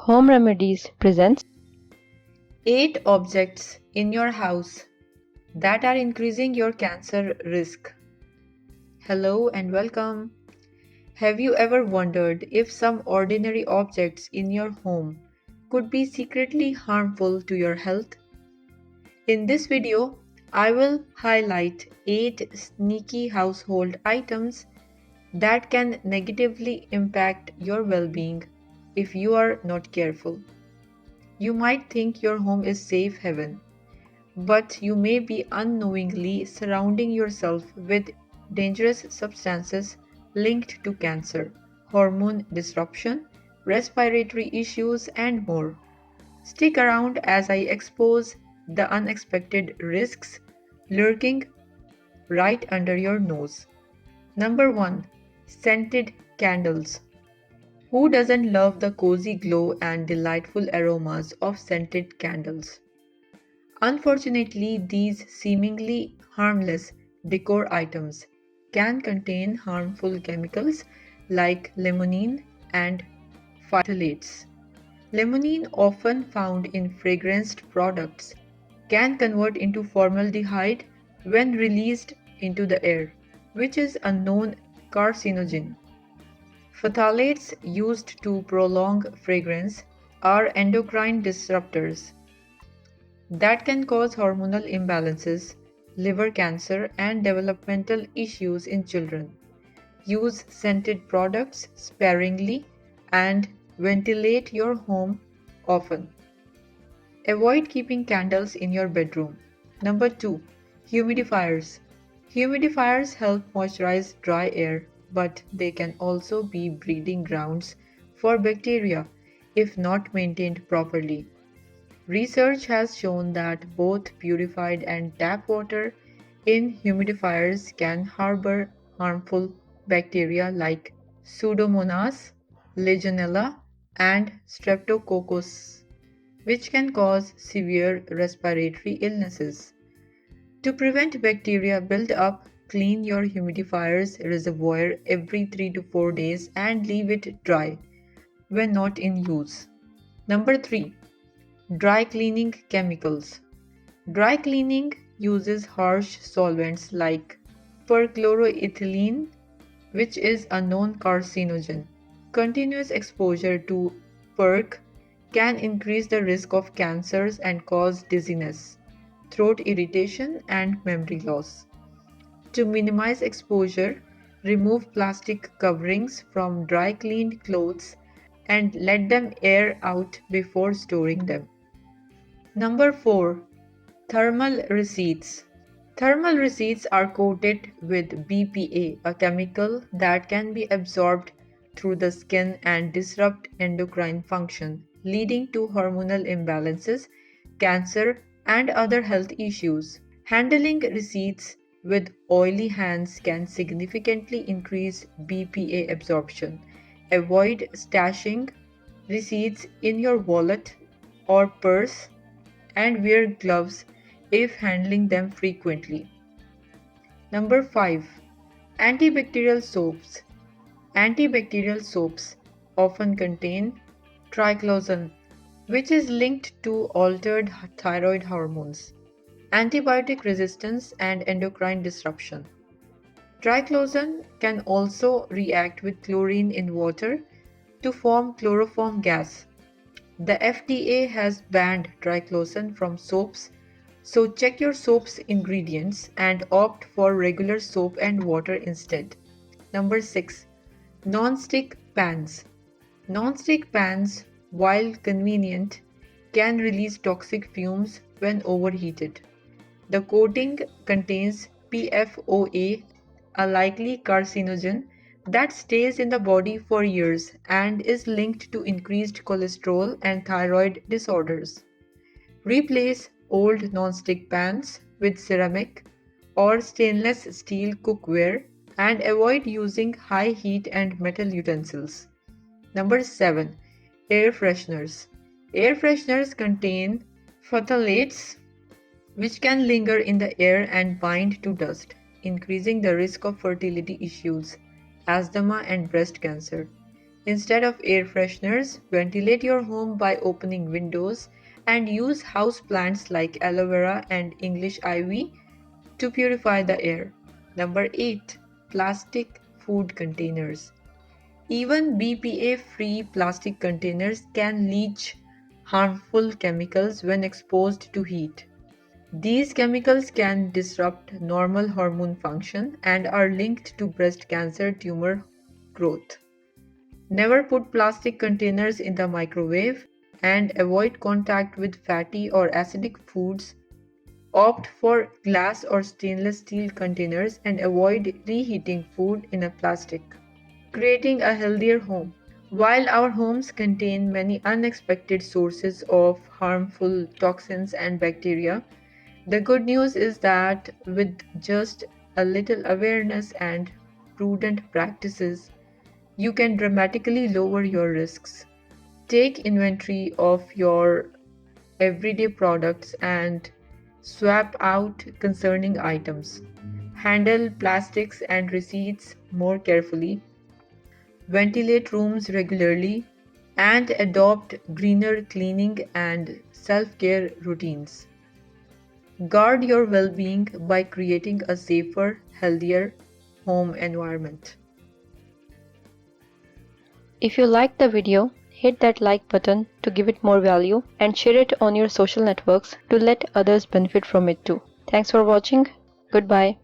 Home Remedies presents 8 objects in your house that are increasing your cancer risk. Hello and welcome. Have you ever wondered if some ordinary objects in your home could be secretly harmful to your health? In this video, I will highlight 8 sneaky household items that can negatively impact your well being if you are not careful. You might think your home is safe haven, but you may be unknowingly surrounding yourself with dangerous substances linked to cancer, hormone disruption, respiratory issues, and more. Stick around as I expose the unexpected risks lurking right under your nose. Number 1. Scented candles. Who doesn't love the cozy glow and delightful aromas of scented candles? Unfortunately, these seemingly harmless decor items can contain harmful chemicals like limonene and phthalates. Limonene, often found in fragranced products, can convert into formaldehyde when released into the air, which is a known carcinogen. Phthalates, used to prolong fragrance, are endocrine disruptors that can cause hormonal imbalances, liver cancer, and developmental issues in children. Use scented products sparingly and ventilate your home often. Avoid keeping candles in your bedroom. Number 2. Humidifiers. Humidifiers help moisturize dry air, but they can also be breeding grounds for bacteria if not maintained properly. Research has shown that both purified and tap water in humidifiers can harbor harmful bacteria like Pseudomonas, Legionella, and Streptococcus, which can cause severe respiratory illnesses. To prevent bacteria build-up, clean your humidifier's reservoir every 3 to 4 days and leave it dry when not in use. Number 3. Dry cleaning chemicals. Dry cleaning uses harsh solvents like perchloroethylene, which is a known carcinogen. Continuous exposure to perc can increase the risk of cancers and cause dizziness, throat irritation, and memory loss. To minimize exposure, remove plastic coverings from dry cleaned clothes and let them air out before storing them. Number 4. Thermal receipts. Thermal receipts are coated with BPA, a chemical that can be absorbed through the skin and disrupt endocrine function, leading to hormonal imbalances, cancer, and other health issues. Handling receipts with oily hands can significantly increase BPA absorption. Avoid stashing receipts in your wallet or purse and wear gloves if handling them frequently. Number 5. Antibacterial soaps. Antibacterial soaps often contain triclosan, which is linked to altered thyroid hormones, antibiotic resistance, and endocrine disruption. Triclosan can also react with chlorine in water to form chloroform gas. The FDA has banned triclosan from soaps, so check your soap's ingredients and opt for regular soap and water instead. Number 6. Non-stick pans. Non-stick pans, while convenient, can release toxic fumes when overheated. The coating contains PFOA, a likely carcinogen that stays in the body for years and is linked to increased cholesterol and thyroid disorders. Replace old non-stick pans with ceramic or stainless steel cookware and avoid using high heat and metal utensils. Number 7. Air fresheners. Air fresheners contain phthalates which can linger in the air and bind to dust, increasing the risk of fertility issues, asthma, and breast cancer. Instead of air fresheners, ventilate your home by opening windows and use house plants like aloe vera and English ivy to purify the air. Number 8. Plastic food containers. Even BPA-free plastic containers can leach harmful chemicals when exposed to heat. These chemicals can disrupt normal hormone function and are linked to breast cancer tumor growth. Never put plastic containers in the microwave and avoid contact with fatty or acidic foods. Opt for glass or stainless steel containers and avoid reheating food in a plastic. Creating a healthier home. While our homes contain many unexpected sources of harmful toxins and bacteria, the good news is that with just a little awareness and prudent practices, you can dramatically lower your risks. Take inventory of your everyday products and swap out concerning items. Handle plastics and receipts more carefully. Ventilate rooms regularly and adopt greener cleaning and self care routines. Guard your well being by creating a safer, healthier home environment. If you liked the video, hit that like button to give it more value and share it on your social networks to let others benefit from it too. Thanks for watching. Goodbye.